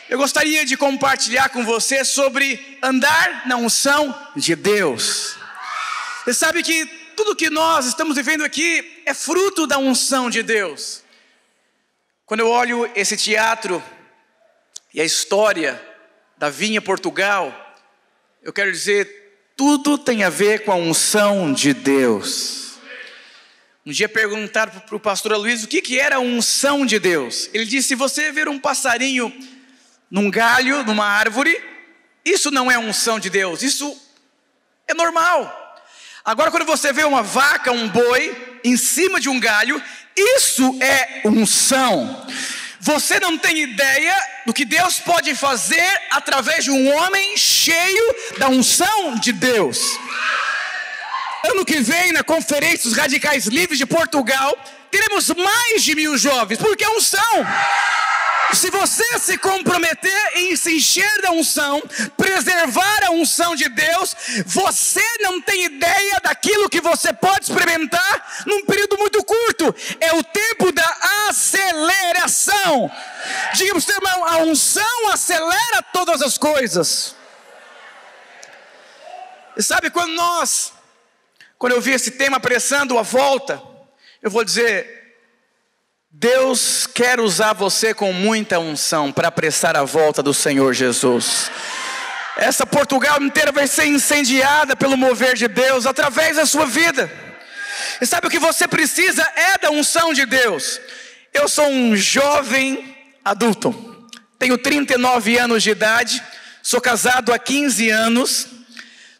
Eu gostaria de compartilhar com você sobre andar na unção de Deus. Você sabe que tudo que nós estamos vivendo aqui é fruto da unção de Deus. Quando eu olho esse teatro e a história da Vinha Portugal, eu quero dizer, tudo tem a ver com a unção de Deus. Um dia perguntaram para o pastor Aloysio o que era a unção de Deus. Ele disse, se você ver um passarinho num galho, numa árvore, isso não é unção de Deus, isso é normal. Agora quando você vê uma vaca, um boi, em cima de um galho, isso é unção. Você não tem ideia do que Deus pode fazer através de um homem cheio da unção de Deus. Ano que vem, na Conferência dos Radicais Livres de Portugal, teremos mais de 1000 jovens, porque é unção. Se você se comprometer em se encher da unção, preservar a unção de Deus, você não tem ideia daquilo que você pode experimentar num período muito curto. É o tempo da aceleração. Diga para o seu irmão, a unção acelera todas as coisas. E sabe, quando eu vi esse tema apressando a volta, eu vou dizer, Deus quer usar você com muita unção para apressar a volta do Senhor Jesus. Essa Portugal inteira vai ser incendiada pelo mover de Deus através da sua vida. E sabe o que você precisa é da unção de Deus. Eu sou um jovem adulto, tenho 39 anos de idade, sou casado há 15 anos,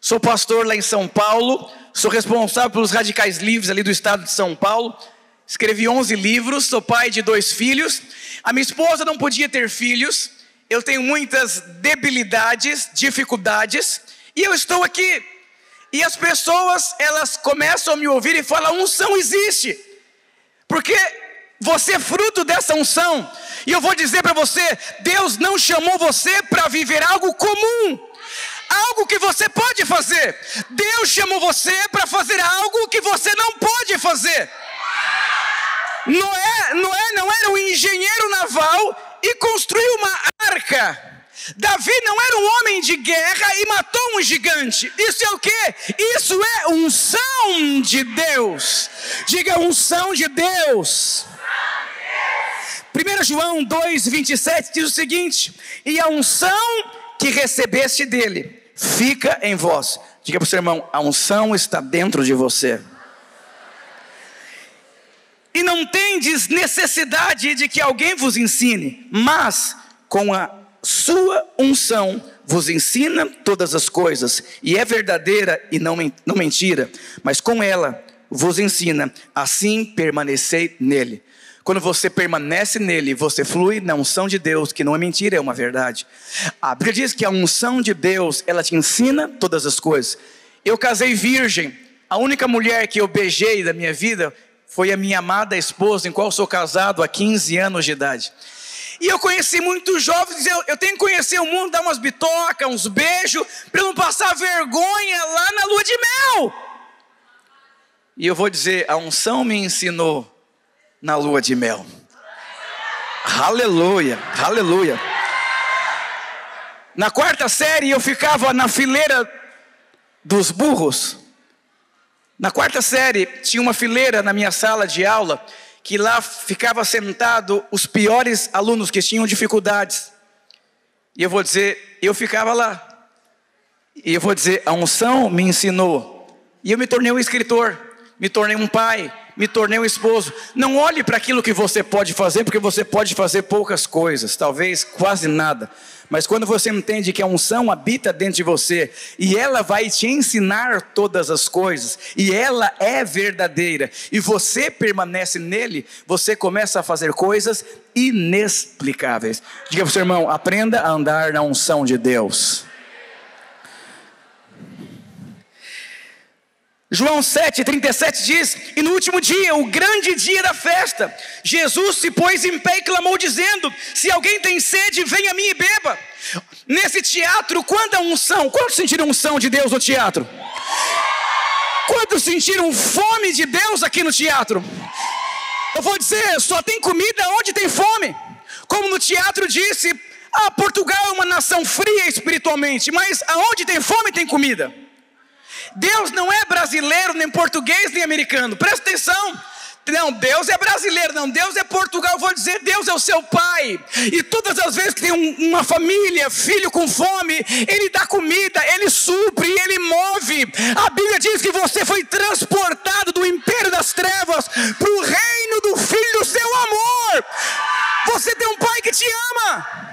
sou pastor lá em São Paulo, sou responsável pelos Radicais Livres ali do estado de São Paulo. Escrevi 11 livros, sou pai de 2 filhos. A minha esposa não podia ter filhos. Eu tenho muitas debilidades, dificuldades. E eu estou aqui. E as pessoas, elas começam a me ouvir e falam, a unção existe. Porque você é fruto dessa unção. E eu vou dizer para você, Deus não chamou você para viver algo comum. Algo que você pode fazer. Deus chamou você para fazer algo que você não pode fazer. Noé não era um engenheiro naval e construiu uma arca. Davi não era um homem de guerra e matou um gigante. Isso é o quê? Isso é unção de Deus. Diga unção de Deus. 1 João 2:27 diz o seguinte, e a unção que recebeste dele fica em vós. Diga para o seu irmão, a unção está dentro de você. E não tendes necessidade de que alguém vos ensine, mas com a sua unção vos ensina todas as coisas, e é verdadeira e não mentira, mas com ela vos ensina, assim permanecei nele. Quando você permanece nele, você flui na unção de Deus, que não é mentira, é uma verdade. A Bíblia diz que a unção de Deus, ela te ensina todas as coisas. Eu casei virgem, a única mulher que eu beijei da minha vida foi a minha amada esposa, em qual sou casado há 15 anos de idade. E eu conheci muitos jovens, eu tenho que conhecer o mundo, dar umas bitocas, uns beijos, para não passar vergonha lá na lua de mel. E eu vou dizer, a unção me ensinou na lua de mel. Aleluia, aleluia. Na 4ª série eu ficava na fileira dos burros. Na 4ª série tinha uma fileira na minha sala de aula, que lá ficava sentado os piores alunos que tinham dificuldades. E eu vou dizer, eu ficava lá. E eu vou dizer, a unção me ensinou. E eu me tornei um escritor, me tornei um pai, me tornei um esposo. Não olhe para aquilo que você pode fazer, porque você pode fazer poucas coisas, talvez quase nada. Mas quando você entende que a unção habita dentro de você, e ela vai te ensinar todas as coisas, e ela é verdadeira, e você permanece nele, você começa a fazer coisas inexplicáveis. Diga para o seu irmão, aprenda a andar na unção de Deus. João 7:37 diz, e no último dia, o grande dia da festa, Jesus se pôs em pé e clamou dizendo, se alguém tem sede, venha a mim e beba. Nesse teatro, quanta unção, quantos sentiram unção de Deus no teatro? Quantos sentiram fome de Deus aqui no teatro? Eu vou dizer, só tem comida onde tem fome. Como no teatro disse, Portugal é uma nação fria espiritualmente, mas aonde tem fome tem comida. Deus não é brasileiro, nem português, nem americano. Presta atenção. Não, Deus é brasileiro, não, Deus é Portugal. Eu vou dizer, Deus é o seu pai. E todas as vezes que tem uma família, filho com fome, Ele dá comida, Ele supre, Ele move. A Bíblia diz que você foi transportado do império das trevas para o reino do Filho do seu amor. Você tem um pai que te ama.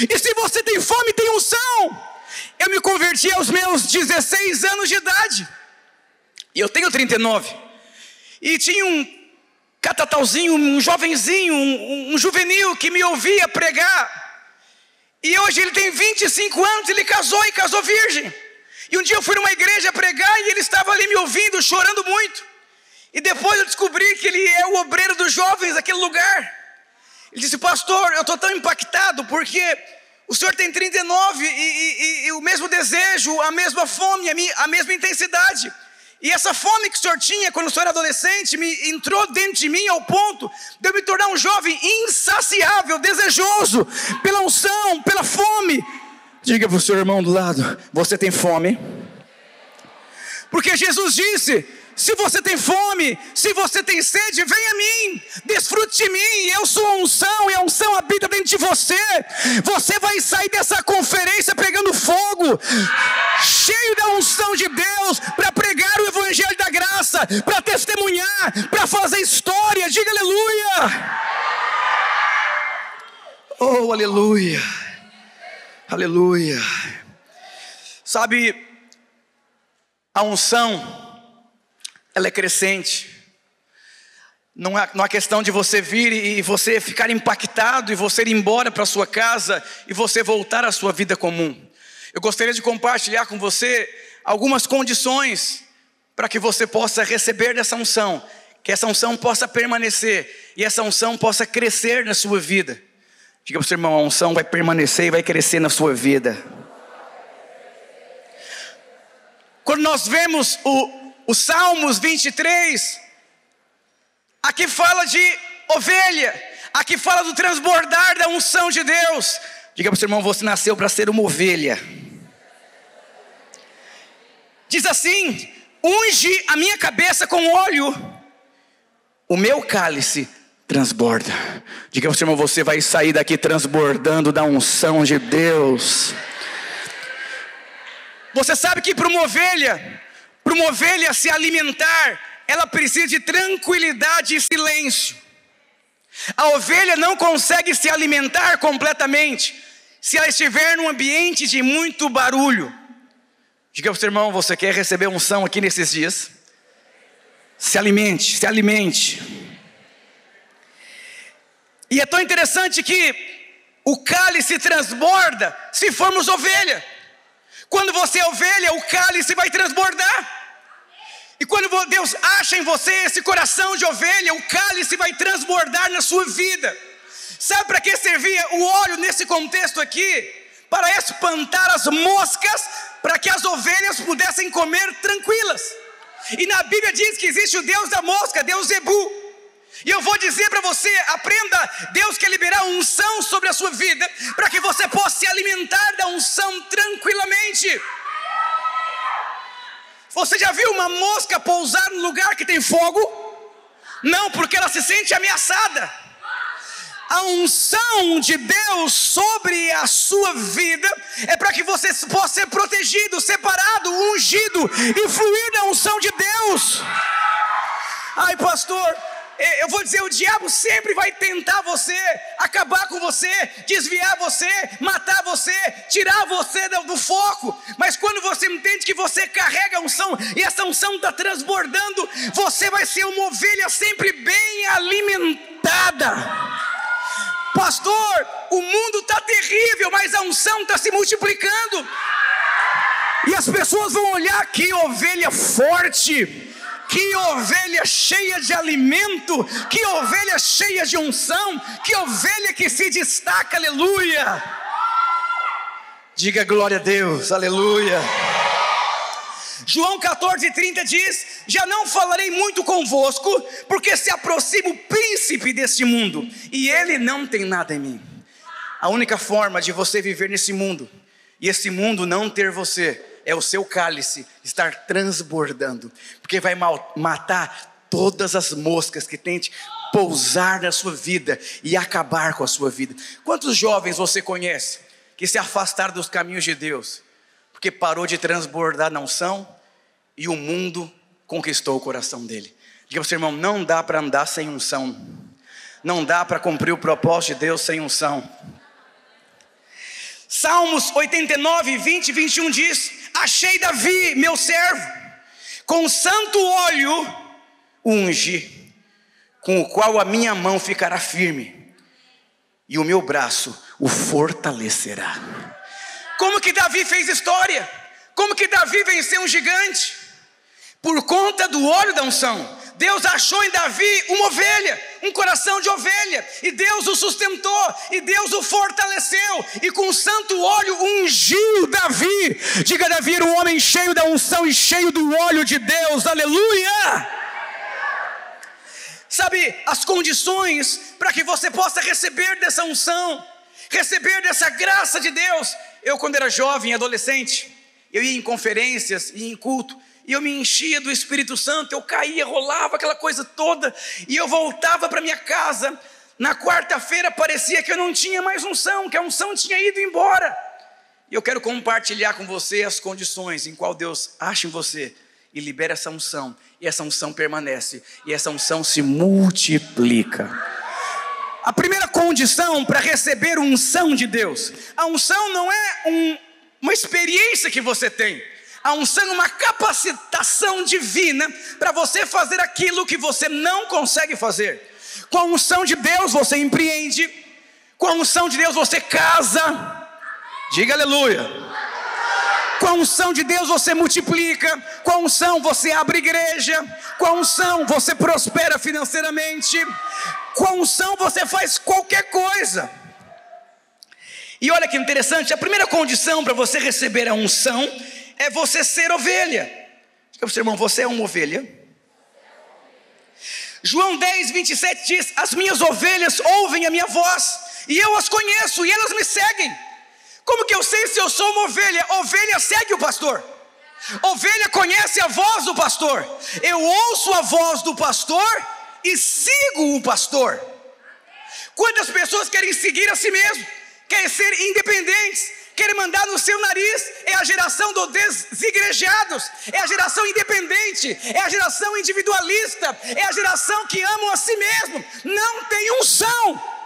E se você tem fome, tem unção. Eu me converti aos meus 16 anos de idade. E eu tenho 39. E tinha um catatauzinho, um jovenzinho, um juvenil que me ouvia pregar. E hoje ele tem 25 anos, ele casou e casou virgem. E um dia eu fui numa igreja pregar e ele estava ali me ouvindo, chorando muito. E depois eu descobri que ele é o obreiro dos jovens daquele lugar. Ele disse, pastor, eu estou tão impactado porque o senhor tem 39 e o mesmo desejo, a mesma fome, a mesma intensidade. E essa fome que o senhor tinha quando o senhor era adolescente me entrou dentro de mim ao ponto de eu me tornar um jovem insaciável, desejoso pela unção, pela fome. Diga para o seu irmão do lado, você tem fome? Porque Jesus disse, se você tem fome, se você tem sede, venha a mim, desfrute de mim, eu sou a unção e a unção habita dentro de você. Você vai sair dessa conferência pegando fogo, cheio da unção de Deus, para pregar o evangelho da graça, para testemunhar, para fazer história. Diga aleluia. Oh, aleluia, aleluia. Sabe, a unção, ela é crescente. Não é questão de você vir e você ficar impactado e você ir embora para a sua casa e você voltar à sua vida comum. Eu gostaria de compartilhar com você algumas condições para que você possa receber dessa unção, que essa unção possa permanecer e essa unção possa crescer na sua vida. Diga para o seu irmão, a unção vai permanecer e vai crescer na sua vida. Quando nós vemos o Salmos 23, aqui fala de ovelha, aqui fala do transbordar da unção de Deus. Diga para o seu irmão, você nasceu para ser uma ovelha. Diz assim, unge a minha cabeça com óleo, o meu cálice transborda. Diga para o seu irmão, você vai sair daqui transbordando da unção de Deus. Você sabe que para uma ovelha se alimentar, ela precisa de tranquilidade e silêncio. A ovelha não consegue se alimentar completamente se ela estiver num ambiente de muito barulho. Diga para o seu irmão, você quer receber unção aqui nesses dias? Se alimente, se alimente. E é tão interessante que o cálice transborda se formos ovelha. Quando você é ovelha, o cálice vai transbordar. E quando Deus acha em você esse coração de ovelha, o cálice vai transbordar na sua vida. Sabe para que servia o óleo nesse contexto aqui? Para espantar as moscas, para que as ovelhas pudessem comer tranquilas. E na Bíblia diz que existe o Deus da mosca, Deus Zebu. E eu vou dizer para você, aprenda, Deus quer liberar unção sobre a sua vida, para que você possa se alimentar da unção tranquilamente. Você já viu uma mosca pousar no lugar que tem fogo? Não, porque ela se sente ameaçada. A unção de Deus sobre a sua vida é para que você possa ser protegido, separado, ungido e fluir da unção de Deus. Ai, pastor, eu vou dizer, o diabo sempre vai tentar você, acabar com você, desviar você, matar você, tirar você do foco. Mas quando você entende que você carrega a unção e essa unção está transbordando, você vai ser uma ovelha sempre bem alimentada. Pastor, o mundo está terrível, mas a unção está se multiplicando. E as pessoas vão olhar, que ovelha forte, que ovelha cheia de alimento, que ovelha cheia de unção, que ovelha que se destaca, aleluia. Diga glória a Deus, aleluia. João 14:30 diz, já não falarei muito convosco, porque se aproxima o príncipe deste mundo, e ele não tem nada em mim. A única forma de você viver nesse mundo, e esse mundo não ter você, é o seu cálice estar transbordando, porque vai matar todas as moscas que tentem pousar na sua vida e acabar com a sua vida. Quantos jovens você conhece que se afastaram dos caminhos de Deus, porque parou de transbordar na unção e o mundo conquistou o coração dele? Diga para o seu irmão, não dá para andar sem unção, não dá para cumprir o propósito de Deus sem unção. Salmos 89, 20 e 21 diz: achei Davi, meu servo, com santo óleo ungi, com o qual a minha mão ficará firme, e o meu braço o fortalecerá. Como que Davi fez história? Como que Davi venceu um gigante? Por conta do óleo da unção. Deus achou em Davi uma ovelha, um coração de ovelha, e Deus o sustentou, e Deus o fortaleceu, e com santo óleo ungiu Davi. Diga, Davi era um homem cheio da unção e cheio do óleo de Deus, aleluia! Sabe, as condições para que você possa receber dessa unção, receber dessa graça de Deus. Eu, quando era jovem, adolescente, eu ia em conferências e em culto, e eu me enchia do Espírito Santo, eu caía, rolava aquela coisa toda, e eu voltava para minha casa. Na quarta-feira parecia que eu não tinha mais unção, que a unção tinha ido embora. E eu quero compartilhar com você as condições em qual Deus acha em você e libera essa unção, e essa unção permanece, e essa unção se multiplica. A primeira condição para receber a unção de Deus: a unção não é uma experiência que você tem. A unção é uma capacitação divina para você fazer aquilo que você não consegue fazer. Com a unção de Deus você empreende, com a unção de Deus você casa, diga aleluia. Com a unção de Deus você multiplica, com a unção você abre igreja, com a unção você prospera financeiramente, com a unção você faz qualquer coisa. E olha que interessante, a primeira condição para você receber a unção é você ser ovelha. Diga para o seu irmão, você é uma ovelha. João 10, 27 diz: as minhas ovelhas ouvem a minha voz, e eu as conheço, e elas me seguem. Como que eu sei se eu sou uma ovelha? Ovelha segue o pastor. Ovelha conhece a voz do pastor. Eu ouço a voz do pastor e sigo o pastor. Quantas pessoas querem seguir a si mesmo, querem ser independentes, querem mandar no seu nariz? É a geração dos desigrejados, é a geração independente, é a geração individualista, é a geração que amam a si mesmo, não tem unção.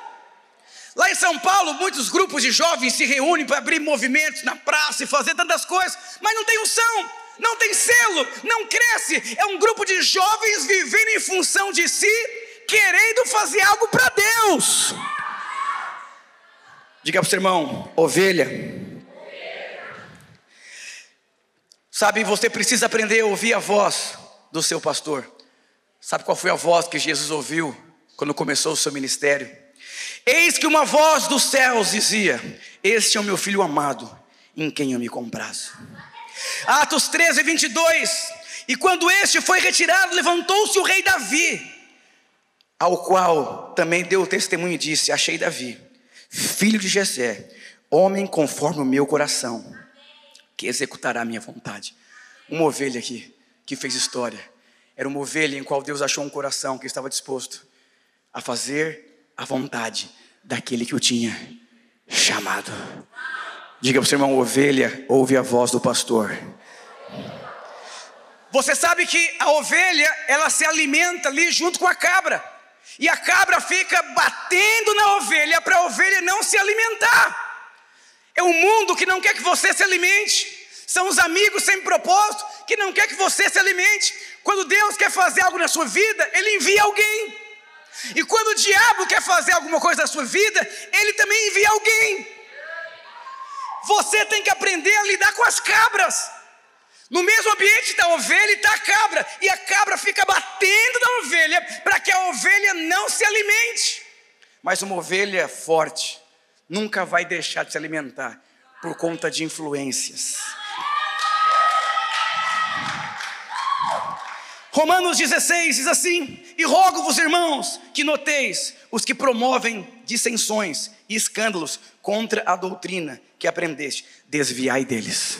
Lá em São Paulo, muitos grupos de jovens se reúnem para abrir movimentos na praça e fazer tantas coisas, mas não tem unção, não tem selo, não cresce. É um grupo de jovens vivendo em função de si, querendo fazer algo para Deus. Diga para o seu irmão, ovelha. Sabe, você precisa aprender a ouvir a voz do seu pastor. Sabe qual foi a voz que Jesus ouviu quando começou o seu ministério? Eis que uma voz dos céus dizia: este é o meu filho amado, em quem eu me comprazo. Atos 13, 22. E quando este foi retirado, levantou-se o rei Davi, ao qual também deu testemunho e disse: achei Davi, filho de Jessé, homem conforme o meu coração, que executará a minha vontade. Uma ovelha aqui, que fez história. Era uma ovelha em qual Deus achou um coração que estava disposto a fazer a vontade daquele que o tinha chamado. Diga para o seu irmão, ovelha ouve a voz do pastor. Você sabe que a ovelha, ela se alimenta ali junto com a cabra, e a cabra fica batendo na ovelha para a ovelha não se alimentar. É um mundo que não quer que você se alimente. São os amigos sem propósito que não quer que você se alimente. Quando Deus quer fazer algo na sua vida, Ele envia alguém. E quando o diabo quer fazer alguma coisa na sua vida, ele também envia alguém. Você tem que aprender a lidar com as cabras. No mesmo ambiente está a ovelha e está a cabra, e a cabra fica batendo na ovelha para que a ovelha não se alimente. Mas uma ovelha forte nunca vai deixar de se alimentar por conta de influências. Romanos 16 diz assim: e rogo-vos, irmãos, que noteis os que promovem dissensões e escândalos contra a doutrina que aprendeste. Desviai deles.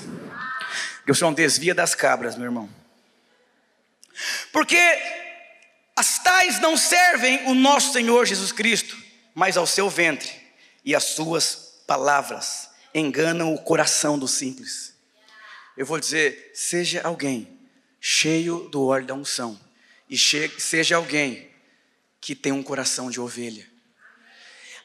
Deus não desvia das cabras, meu irmão. Porque as tais não servem o nosso Senhor Jesus Cristo, mas ao seu ventre, e as suas palavras enganam o coração dos simples. Eu vou dizer, seja alguém cheio do óleo da unção, e seja alguém que tem um coração de ovelha.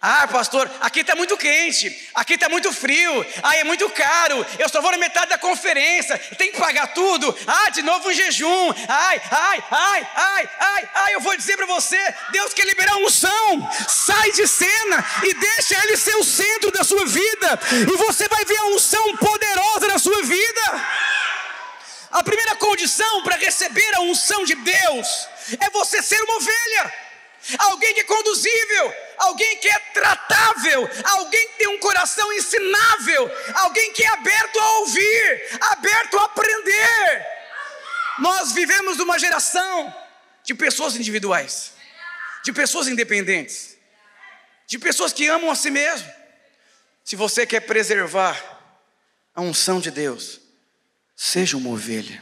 Ah, pastor, aqui está muito quente, aqui está muito frio, é muito caro, eu só vou na metade da conferência, tem que pagar tudo, de novo um jejum, eu vou dizer para você, Deus quer liberar unção, sai de cena e deixa Ele ser o centro da sua vida, e você vai ver a unção poderosa na sua vida. A primeira condição para receber a unção de Deus, é você ser uma ovelha, alguém que é conduzível, alguém que é tratável, alguém que tem um coração ensinável, alguém que é aberto a ouvir, aberto a aprender. Nós vivemos numa geração de pessoas individuais, de pessoas independentes, de pessoas que amam a si mesmo. Se você quer preservar a unção de Deus, seja uma ovelha.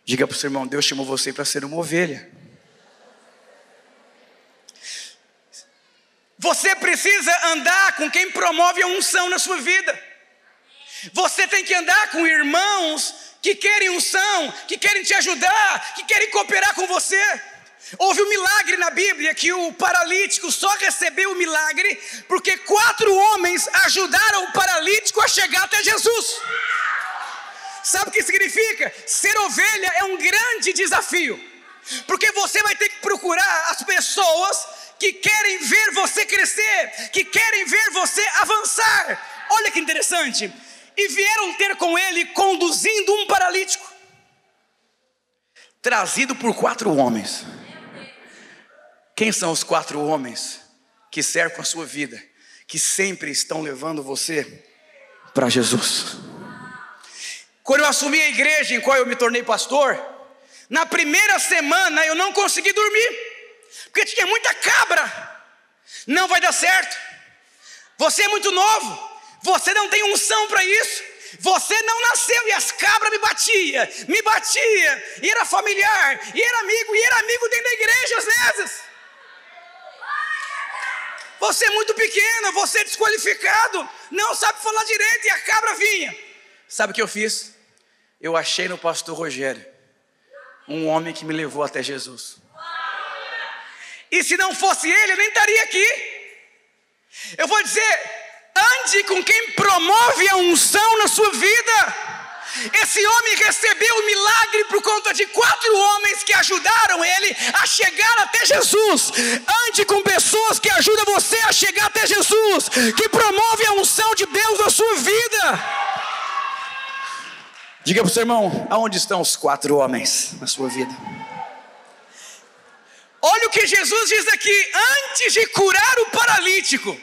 Diga para o seu irmão, Deus chamou você para ser uma ovelha. Você precisa andar com quem promove a unção na sua vida. Você tem que andar com irmãos que querem unção, que querem te ajudar, que querem cooperar com você. Houve um milagre na Bíblia que o paralítico só recebeu o milagre porque 4 homens ajudaram o paralítico a chegar até Jesus. Sabe o que significa? Ser ovelha é um grande desafio, porque você vai ter que procurar as pessoas que querem ver você crescer, que querem ver você avançar. Olha que interessante. E vieram ter com ele conduzindo um paralítico, trazido por 4 homens. Quem são os 4 homens que cercam a sua vida, que sempre estão levando você para Jesus? Quando eu assumi a igreja em qual eu me tornei pastor, na primeira semana eu não consegui dormir, porque tinha muita cabra. Não vai dar certo, você é muito novo, você não tem unção para isso, você não nasceu. E as cabras me batia, e era familiar, e era amigo dentro da igreja às vezes. Você é muito pequeno, você é desqualificado, não sabe falar direito, e a cabra vinha. Sabe o que eu fiz? Eu achei no pastor Rogério um homem que me levou até Jesus. E se não fosse ele, eu nem estaria aqui. Eu vou dizer, ande com quem promove a unção na sua vida. Esse homem recebeu o milagre por conta de 4 homens que ajudaram ele a chegar até Jesus. Ande com pessoas que ajudam você a chegar até Jesus, que promove a unção de Deus na sua vida. Diga para o seu irmão, aonde estão os 4 homens na sua vida? Olha o que Jesus diz aqui, antes de curar o paralítico.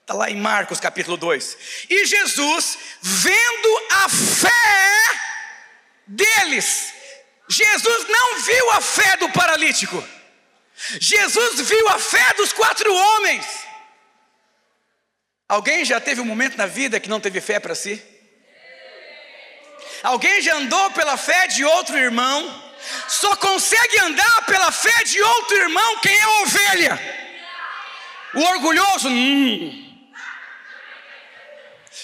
Está lá em Marcos capítulo 2. E Jesus, vendo a fé deles, Jesus não viu a fé do paralítico, Jesus viu a fé dos 4 homens. Alguém já teve um momento na vida que não teve fé para si? Alguém já andou pela fé de outro irmão? Só consegue andar pela fé de outro irmão quem é ovelha. O orgulhoso,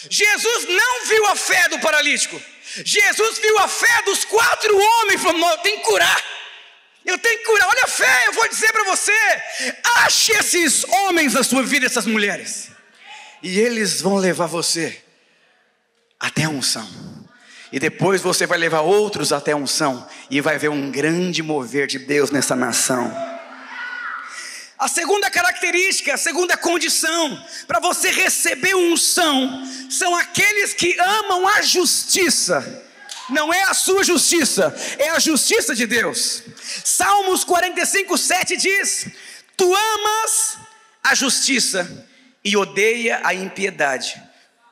Jesus não viu a fé do paralítico, Jesus viu a fé dos 4 homens. Falou, não, eu tenho que curar, olha a fé. Eu vou dizer para você, ache esses homens na sua vida, essas mulheres, e eles vão levar você até a unção. E depois você vai levar outros até a unção, e vai ver um grande mover de Deus nessa nação. A segunda característica, a segunda condição para você receber unção, são aqueles que amam a justiça. Não é a sua justiça, é a justiça de Deus. Salmos 45:7 diz: tu amas a justiça e odeia a impiedade.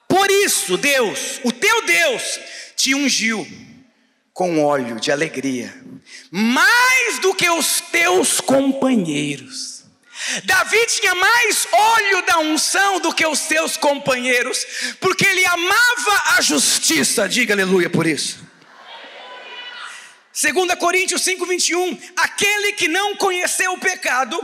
Por isso Deus, o teu Deus, te ungiu com óleo de alegria, mais do que os teus companheiros. Davi tinha mais óleo da unção do que os seus companheiros, porque ele amava a justiça. Diga aleluia por isso. 2 Coríntios 5:21, aquele que não conheceu o pecado,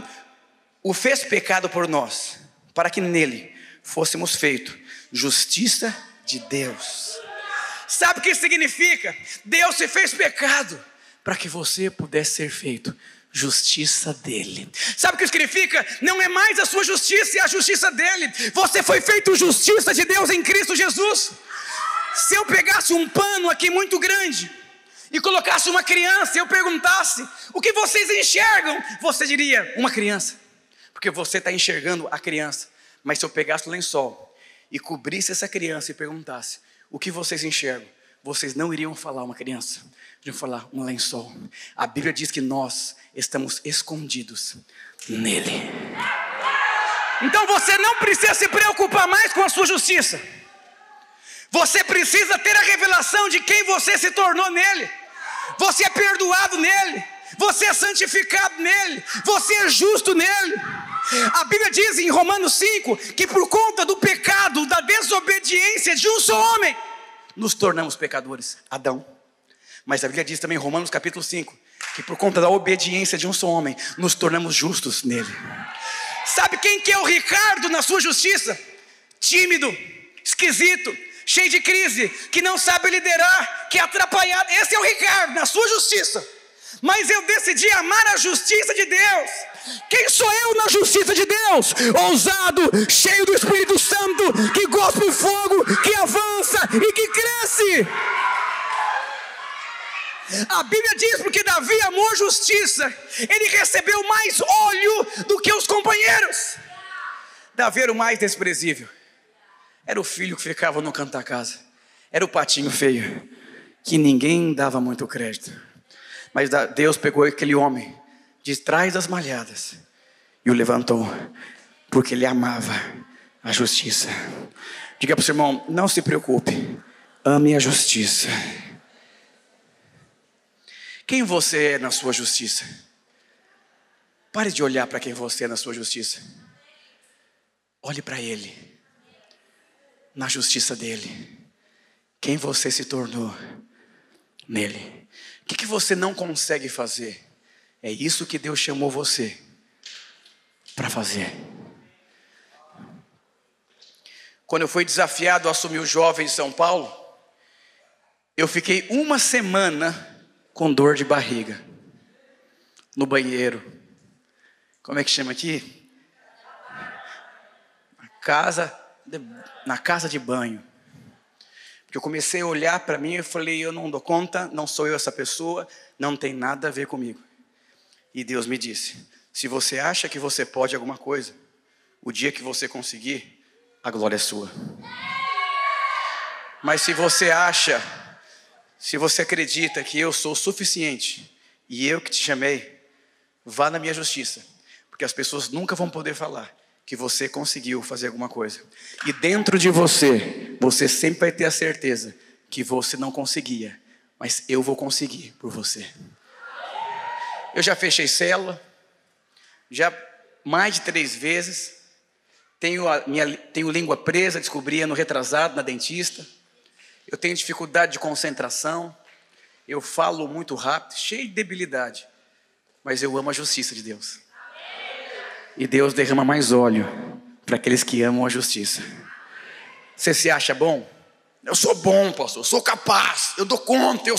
o fez pecado por nós, para que nele fôssemos feitos justiça de Deus. Sabe o que significa? Deus se fez pecado para que você pudesse ser feito justiça dele. Sabe o que significa? Não é mais a sua justiça, é a justiça dele. Você foi feito justiça de Deus em Cristo Jesus. Se eu pegasse um pano aqui muito grande e colocasse uma criança e eu perguntasse: o que vocês enxergam? Você diria: uma criança, porque você está enxergando a criança. Mas se eu pegasse o lençol e cobrisse essa criança e perguntasse: o que vocês enxergam? Vocês não iriam falar uma criança, iriam falar um lençol. A Bíblia diz que nós estamos escondidos nele. Então você não precisa se preocupar mais com a sua justiça. Você precisa ter a revelação de quem você se tornou nele. Você é perdoado nele, você é santificado nele, você é justo nele. A Bíblia diz em Romanos 5 que por conta do pecado, da desobediência de um só homem, nos tornamos pecadores, Adão. Mas a Bíblia diz também em Romanos capítulo 5 que por conta da obediência de um só homem, nos tornamos justos nele. Sabe quem que é o Ricardo na sua justiça? Tímido, esquisito, cheio de crise, que não sabe liderar, que é atrapalhado. Esse é o Ricardo na sua justiça. Mas eu decidi amar a justiça de Deus. Quem sou eu na justiça de Deus? Ousado, cheio do Espírito Santo, que gospe fogo, que avança e que cresce. A Bíblia diz porque Davi amou justiça, ele recebeu mais óleo do que os companheiros. Davi era o mais desprezível. Era o filho que ficava no canto da casa. Era o patinho feio, que ninguém dava muito crédito. Mas Deus pegou aquele homem de trás das malhadas e o levantou, porque ele amava a justiça. Diga para o seu irmão: não se preocupe, ame a justiça. Quem você é na sua justiça? Pare de olhar para quem você é na sua justiça. Olhe para ele, na justiça dele. Quem você se tornou nele. O que você não consegue fazer? É isso que Deus chamou você para fazer. Quando eu fui desafiado a assumir o jovem em São Paulo, eu fiquei uma semana com dor de barriga, no banheiro. Como é que chama aqui? Na casa de banho. Porque eu comecei a olhar para mim e falei: eu não dou conta, não sou eu essa pessoa, não tem nada a ver comigo. E Deus me disse: se você acha que você pode alguma coisa, o dia que você conseguir, a glória é sua. Mas se você acredita que eu sou suficiente e eu que te chamei, vá na minha justiça, porque as pessoas nunca vão poder falar que você conseguiu fazer alguma coisa. E dentro de você, você sempre vai ter a certeza que você não conseguia, mas eu vou conseguir por você. Eu já fechei célula, já mais de 3 vezes, tenho língua presa, descobri ano retrasado na dentista. Eu tenho dificuldade de concentração, eu falo muito rápido, cheio de debilidade, mas eu amo a justiça de Deus. E Deus derrama mais óleo para aqueles que amam a justiça. Você se acha bom? Eu sou bom, pastor, eu sou capaz, eu dou conta,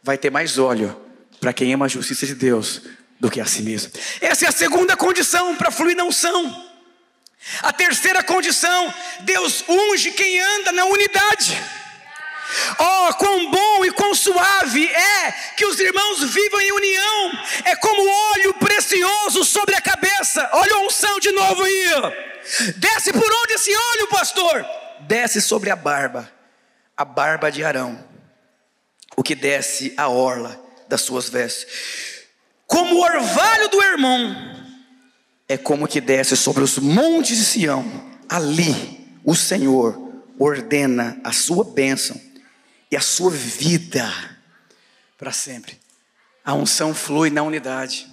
vai ter mais óleo para quem ama a justiça de Deus do que a si mesmo. Essa é a segunda condição para fluir na unção. A terceira condição: Deus unge quem anda na unidade. Oh, quão bom e quão suave é que os irmãos vivam em união. É como óleo precioso sobre a cabeça. Olha a unção de novo aí. Desce por onde esse óleo, pastor? Desce sobre a barba de Arão, o que desce a orla das suas vestes. Como o orvalho do Hermon, é como que desce sobre os montes de Sião. Ali o Senhor ordena a sua bênção e a sua vida para sempre. A unção flui na unidade.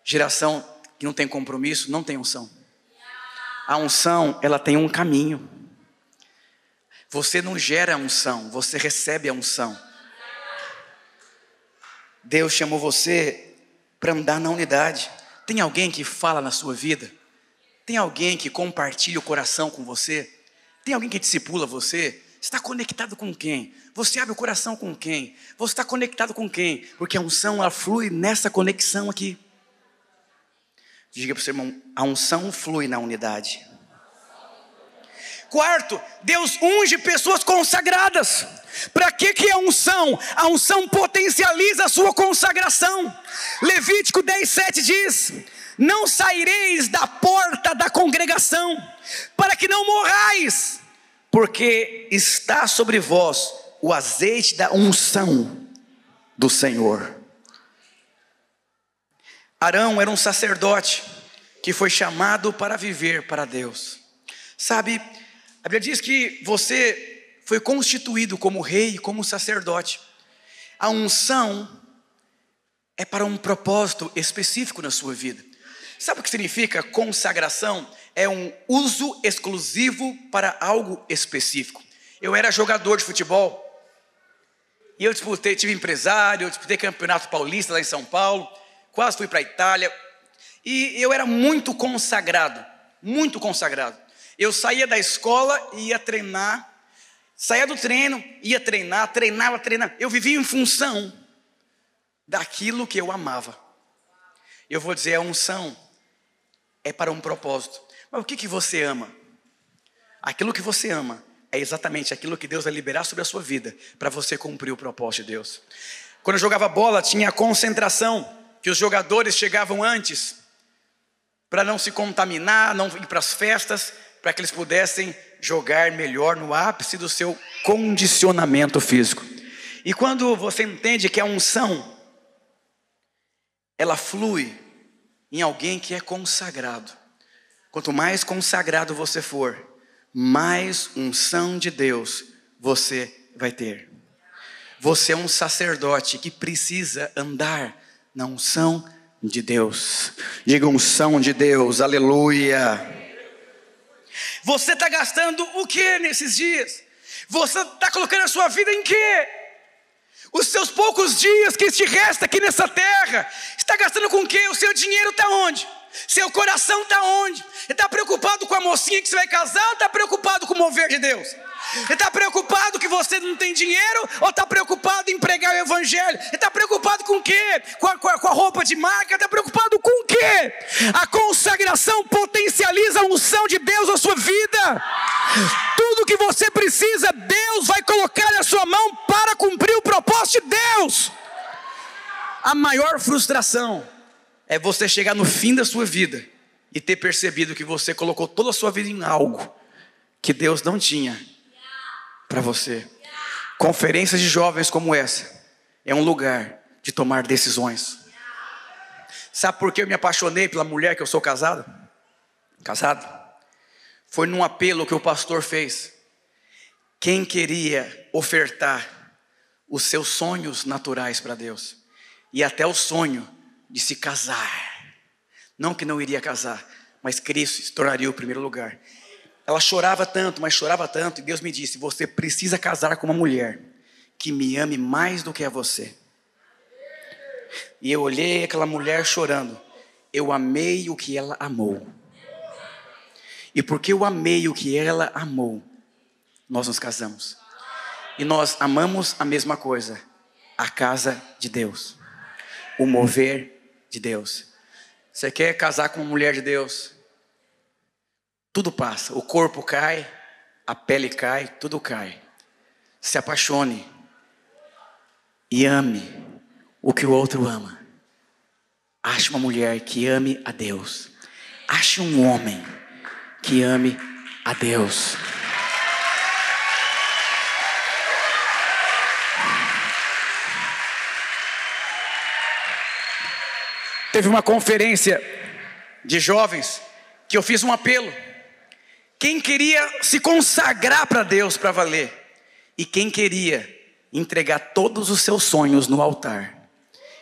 Geração que não tem compromisso, não tem unção. A unção, ela tem um caminho. Você não gera a unção, você recebe a unção. Deus chamou você para andar na unidade. Tem alguém que fala na sua vida? Tem alguém que compartilha o coração com você? Tem alguém que discipula você? Você está conectado com quem? Você abre o coração com quem? Você está conectado com quem? Porque a unção, ela flui nessa conexão aqui. Diga para o seu irmão, a unção flui na unidade. Quarto, Deus unge pessoas consagradas. Para que é a unção? A unção potencializa a sua consagração. Levítico 10:7 diz: não saireis da porta da congregação, para que não morrais, porque está sobre vós o azeite da unção do Senhor. Arão era um sacerdote que foi chamado para viver para Deus. Sabe, a Bíblia diz que você foi constituído como rei e como sacerdote. A unção é para um propósito específico na sua vida. Sabe o que significa consagração? É um uso exclusivo para algo específico. Eu era jogador de futebol e eu tive empresário, eu disputei campeonato paulista lá em São Paulo, quase fui para a Itália, e eu era muito consagrado, muito consagrado. Eu saía da escola e ia treinar, saía do treino, ia treinar, treinava. Eu vivia em função daquilo que eu amava. Eu vou dizer, a unção é para um propósito. Mas o que você ama? Aquilo que você ama é exatamente aquilo que Deus vai liberar sobre a sua vida, para você cumprir o propósito de Deus. Quando eu jogava bola, tinha a concentração, que os jogadores chegavam antes, para não se contaminar, não ir para as festas, para que eles pudessem jogar melhor no ápice do seu condicionamento físico. E quando você entende que a unção, ela flui em alguém que é consagrado. Quanto mais consagrado você for, mais unção de Deus você vai ter. Você é um sacerdote que precisa andar na unção de Deus. Diga unção de Deus, aleluia. Você está gastando o que nesses dias? Você está colocando a sua vida em quê? Os seus poucos dias que te resta aqui nessa terra, está gastando com o quê? O seu dinheiro está onde? Seu coração está onde? Ele está preocupado com a mocinha que você vai casar ou está preocupado com o mover de Deus? Ele está preocupado que você não tem dinheiro ou está preocupado em pregar o evangelho? Ele está preocupado com o quê? Com a roupa de marca? Está preocupado com o quê? A consagração potencializa a unção de Deus na sua vida. Tudo que você precisa, Deus vai colocar na sua mão para cumprir o propósito de Deus. A maior frustração é você chegar no fim da sua vida e ter percebido que você colocou toda a sua vida em algo que Deus não tinha para você. Conferências de jovens como essa é um lugar de tomar decisões. Sabe por que eu me apaixonei pela mulher que eu sou casado? Foi num apelo que o pastor fez. Quem queria ofertar os seus sonhos naturais para Deus e até o sonho de se casar, não que não iria casar, mas Cristo se tornaria o primeiro lugar. Ela chorava tanto, mas chorava tanto, e Deus me disse: você precisa casar com uma mulher que me ame mais do que a você. E eu olhei aquela mulher chorando, eu amei o que ela amou, e porque eu amei o que ela amou, nós nos casamos. E nós amamos a mesma coisa, a casa de Deus, o mover de Deus. Você quer casar com uma mulher de Deus? Tudo passa, o corpo cai, a pele cai, tudo cai. Se apaixone e ame o que o outro ama. Ache uma mulher que ame a Deus. Ache um homem que ame a Deus. Teve uma conferência de jovens que eu fiz um apelo. Quem queria se consagrar para Deus para valer, e quem queria entregar todos os seus sonhos no altar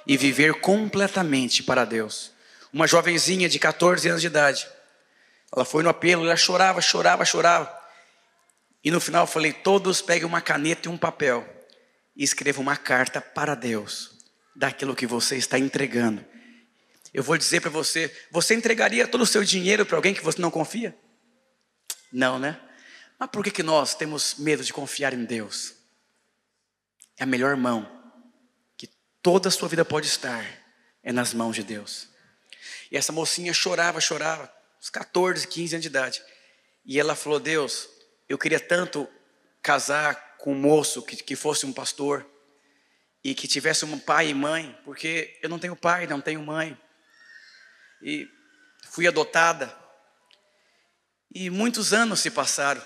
e viver completamente para Deus. uma jovenzinha de 14 anos de idade. Ela foi no apelo, ela chorava. E no final eu falei, todos peguem uma caneta e um papel e escrevam uma carta para Deus, daquilo que você está entregando. Eu vou dizer para você, você entregaria todo o seu dinheiro para alguém que você não confia? Não, né? Mas por que nós temos medo de confiar em Deus? É a melhor mão que toda a sua vida pode estar, é nas mãos de Deus. E essa mocinha chorava, uns 14, 15 anos de idade. E ela falou, Deus, eu queria tanto casar com um moço que fosse um pastor e que tivesse um pai e mãe, porque eu não tenho pai, não tenho mãe. E fui adotada. E muitos anos se passaram.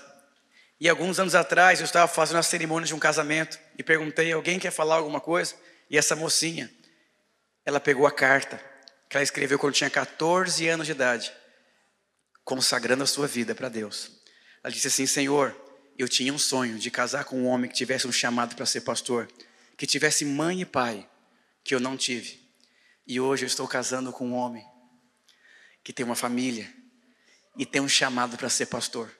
E alguns anos atrás eu estava fazendo a cerimônia de um casamento e perguntei, alguém quer falar alguma coisa? E essa mocinha, ela pegou a carta que ela escreveu quando tinha 14 anos de idade, consagrando a sua vida para Deus. Ela disse assim, Senhor, eu tinha um sonho de casar com um homem que tivesse um chamado para ser pastor, que tivesse mãe e pai, que eu não tive. E hoje eu estou casando com um homem que tem uma família e tem um chamado para ser pastor.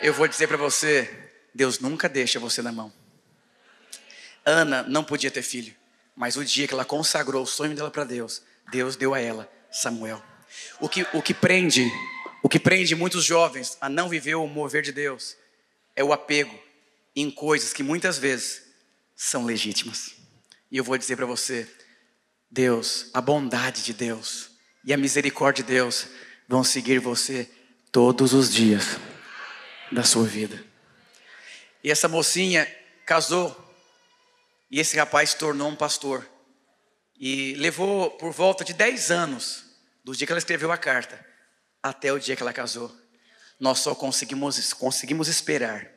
Eu vou dizer para você, Deus nunca deixa você na mão. Ana não podia ter filho, mas o dia que ela consagrou o sonho dela para Deus, Deus deu a ela Samuel. O que prende muitos jovens a não viver o mover de Deus é o apego em coisas que muitas vezes são legítimas. E eu vou dizer para você, Deus, a bondade de Deus e a misericórdia de Deus vão seguir você todos os dias da sua vida. E essa mocinha casou e esse rapaz se tornou um pastor. E levou por volta de 10 anos, do dia que ela escreveu a carta, até o dia que ela casou. Nós só conseguimos esperar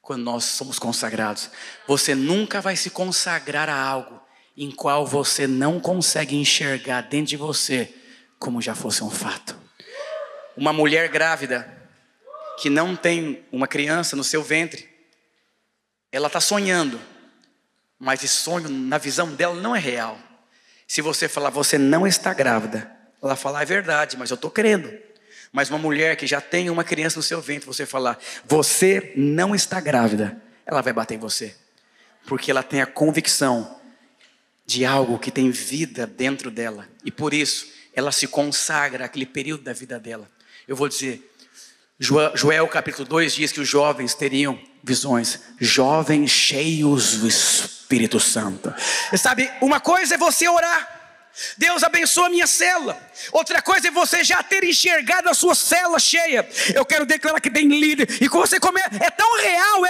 quando nós somos consagrados. Você nunca vai se consagrar a algo em qual você não consegue enxergar dentro de você como já fosse um fato. Uma mulher grávida que não tem uma criança no seu ventre, ela está sonhando, mas esse sonho na visão dela não é real. Se você falar, você não está grávida, ela fala, é verdade, mas eu estou crendo. Mas uma mulher que já tem uma criança no seu ventre, você falar, você não está grávida, ela vai bater em você. Porque ela tem a convicção de algo que tem vida dentro dela. E por isso, ela se consagra àquele período da vida dela. Eu vou dizer, Joel capítulo 2 diz que os jovens teriam visões. Jovens cheios do Espírito Santo. E sabe, uma coisa é você orar, Deus abençoa a minha célula. Outra coisa é você já ter enxergado a sua célula cheia. Eu quero declarar que tem líder. E quando você começa, é tão real,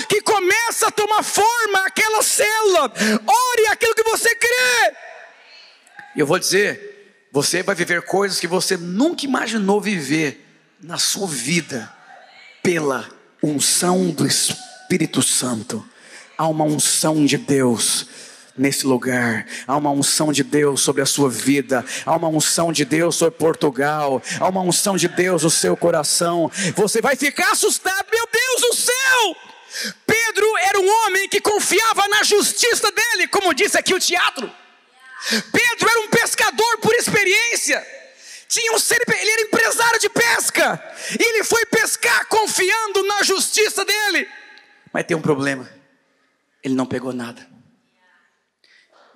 que começa a tomar forma aquela célula. Ore aquilo que você crê. E eu vou dizer, você vai viver coisas que você nunca imaginou viver na sua vida, pela unção do Espírito Santo. Há uma unção de Deus nesse lugar, há uma unção de Deus sobre a sua vida, há uma unção de Deus sobre Portugal, há uma unção de Deus no seu coração. Você vai ficar assustado, meu Deus do céu! Pedro era um homem que confiava na justiça dele, como disse aqui o teatro. Pedro era um pescador por experiência. Ele era empresário de pesca. E ele foi pescar confiando na justiça dele. Mas tem um problema. Ele não pegou nada.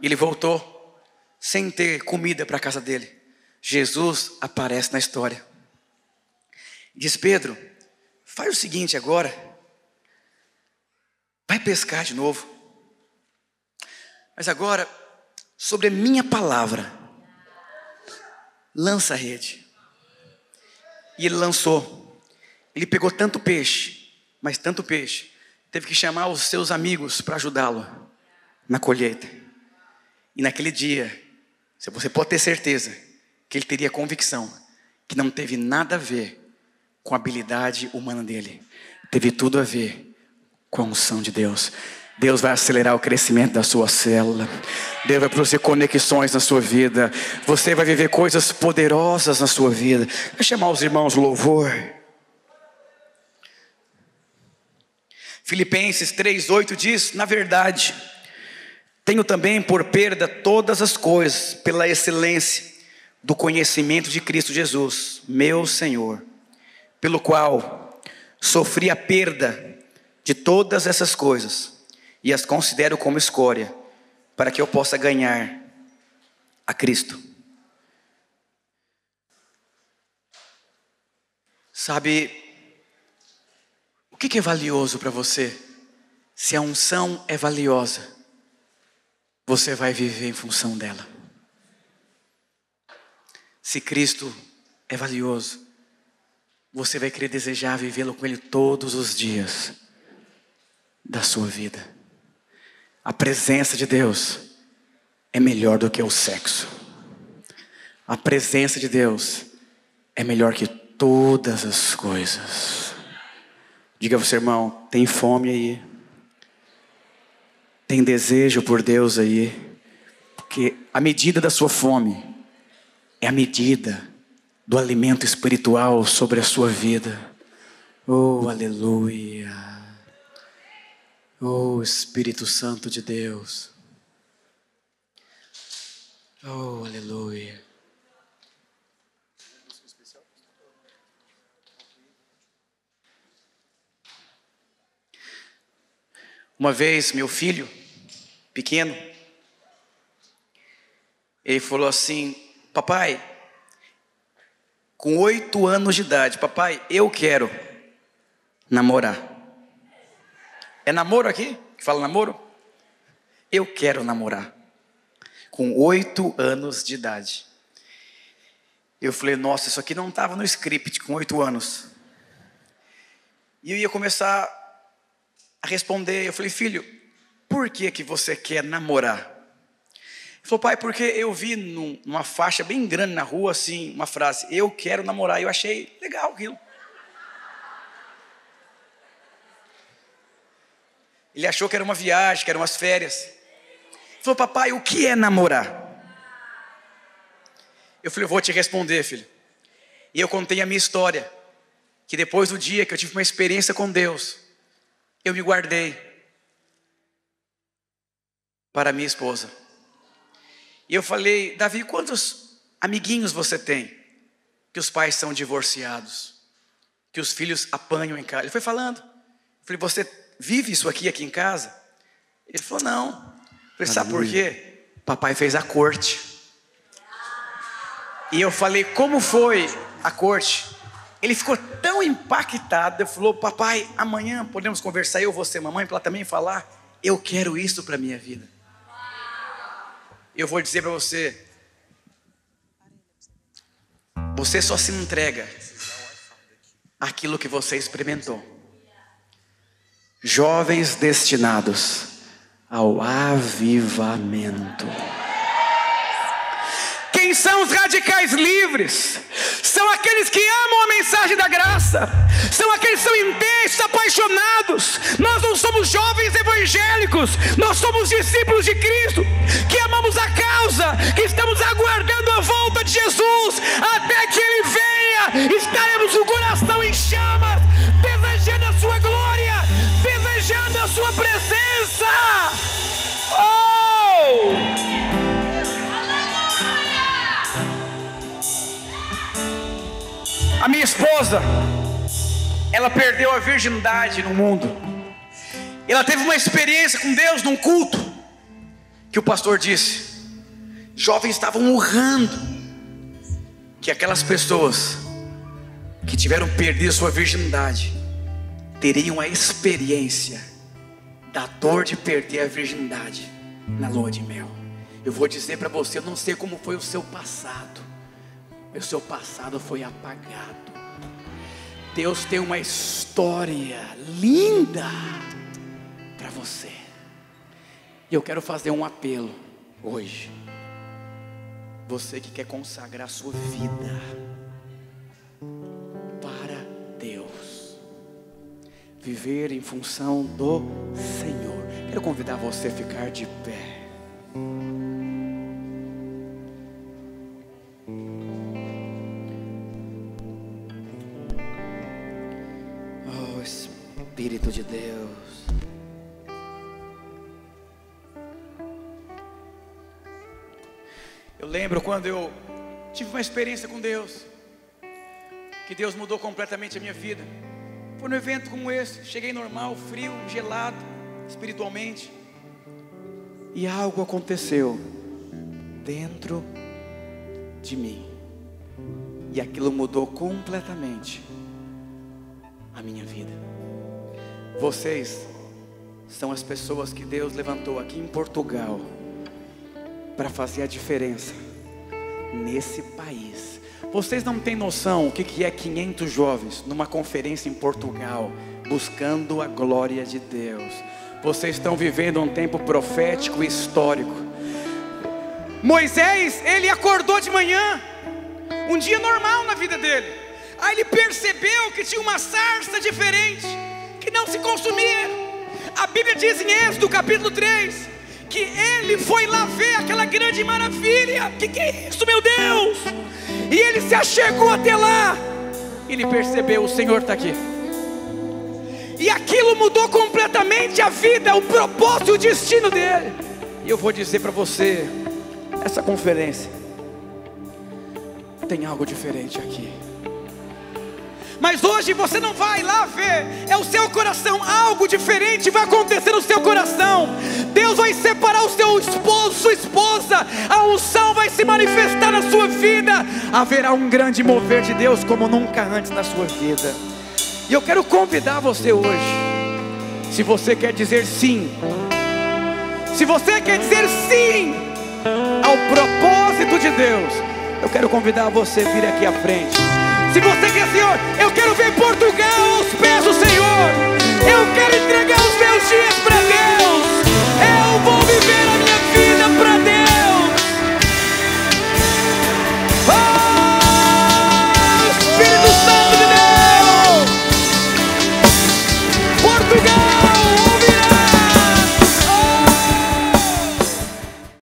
Ele voltou sem ter comida para a casa dele. Jesus aparece na história. Diz, Pedro, faz o seguinte agora. Vai pescar de novo. Mas agora, sobre a minha palavra, lança a rede. E ele lançou. Ele pegou tanto peixe, mas tanto peixe, teve que chamar os seus amigos para ajudá-lo na colheita. E naquele dia, você pode ter certeza que ele teria convicção que não teve nada a ver com a habilidade humana dele. Teve tudo a ver com a unção de Deus. Deus vai acelerar o crescimento da sua célula. Deus vai produzir conexões na sua vida. Você vai viver coisas poderosas na sua vida. Vai chamar os irmãos louvor. Filipenses 3:8 diz, na verdade, Tenho também por perda todas as coisas, pela excelência do conhecimento de Cristo Jesus, meu Senhor, pelo qual sofri a perda de todas essas coisas, e as considero como escória, para que eu possa ganhar a Cristo. Sabe, o que é valioso para você? Se a unção é valiosa, você vai viver em função dela. Se Cristo é valioso, você vai querer desejar vivê-lo com Ele todos os dias da sua vida. A presença de Deus é melhor do que o sexo. A presença de Deus é melhor que todas as coisas. Diga para o seu irmão, tem fome aí? Tem desejo por Deus aí? Porque a medida da sua fome é a medida do alimento espiritual sobre a sua vida. Oh, aleluia. Oh, Espírito Santo de Deus. Oh, aleluia. Uma vez, meu filho, pequeno, ele falou assim: papai, com 8 anos de idade, papai, eu quero namorar. É namoro aqui? Que fala namoro? Eu quero namorar. Com 8 anos de idade. Eu falei, nossa, isso aqui não estava no script com 8 anos. E eu ia começar a responder. Eu falei, filho, por que você quer namorar? Ele falou, pai, porque eu vi numa faixa bem grande na rua, assim, uma frase, eu quero namorar. Eu achei legal aquilo. Ele achou que era uma viagem, que eram umas férias. Ele falou, papai, o que é namorar? Eu falei, eu vou te responder, filho. E eu contei a minha história, que depois do dia que eu tive uma experiência com Deus, eu me guardei para minha esposa. E eu falei, Davi, quantos amiguinhos você tem? Que os pais são divorciados, que os filhos apanham em casa. Ele foi falando. Eu falei, você vive isso aqui em casa? Ele falou, não. Eu falei, sabe por quê? Papai fez a corte. E eu falei, como foi a corte? Ele ficou tão impactado. Ele falou, papai, amanhã podemos conversar, eu, você, mamãe, para ela também falar, eu quero isso para a minha vida. Eu vou dizer para você, você só se entrega àquilo que você experimentou. Jovens destinados ao avivamento. Quem são os radicais livres? São aqueles que amam a mensagem da graça. São aqueles que são intensos, apaixonados. Nós não somos jovens evangélicos. Nós somos discípulos de Cristo, que amamos a causa, que estamos aguardando a volta de Jesus. Até que Ele venha, estaremos com o coração em chamas, desejando a sua glória, desejando a sua presença. Oh! A minha esposa, ela perdeu a virgindade no mundo. Ela teve uma experiência com Deus num culto, que o pastor disse, jovens estavam honrando, que aquelas pessoas que tiveram perdido sua virgindade teriam a experiência da dor de perder a virgindade na lua de mel. Eu vou dizer para você, eu não sei como foi o seu passado, o seu passado foi apagado. Deus tem uma história linda para você. E eu quero fazer um apelo hoje. Você que quer consagrar a sua vida para Deus, viver em função do Senhor, quero convidar você a ficar de pé. Espírito de Deus, Eu lembro quando eu tive uma experiência com Deus, que Deus mudou completamente a minha vida. Foi num evento como esse, cheguei normal, frio, gelado, espiritualmente, e algo aconteceu dentro de mim, e aquilo mudou completamente a minha vida. Vocês são as pessoas que Deus levantou aqui em Portugal para fazer a diferença nesse país. Vocês não têm noção o que é 500 jovens numa conferência em Portugal, buscando a glória de Deus. Vocês estão vivendo um tempo profético e histórico. Moisés, ele acordou de manhã, um dia normal na vida dele. Aí ele percebeu que tinha uma sarça diferente, que não se consumia. A Bíblia diz em Êxodo capítulo 3, que ele foi lá ver aquela grande maravilha. Que é isso, meu Deus? E ele se achegou até lá, e ele percebeu, o Senhor está aqui. E aquilo mudou completamente a vida, o propósito e o destino dele. E eu vou dizer para você, essa conferência tem algo diferente aqui. Mas hoje você não vai lá ver, é o seu coração. Algo diferente vai acontecer no seu coração. Deus vai separar o seu esposo, sua esposa. A unção vai se manifestar na sua vida. Haverá um grande mover de Deus como nunca antes na sua vida. E eu quero convidar você hoje, se você quer dizer sim, se você quer dizer sim ao propósito de Deus, eu quero convidar você a vir aqui à frente. Se você quer, Senhor, eu quero ver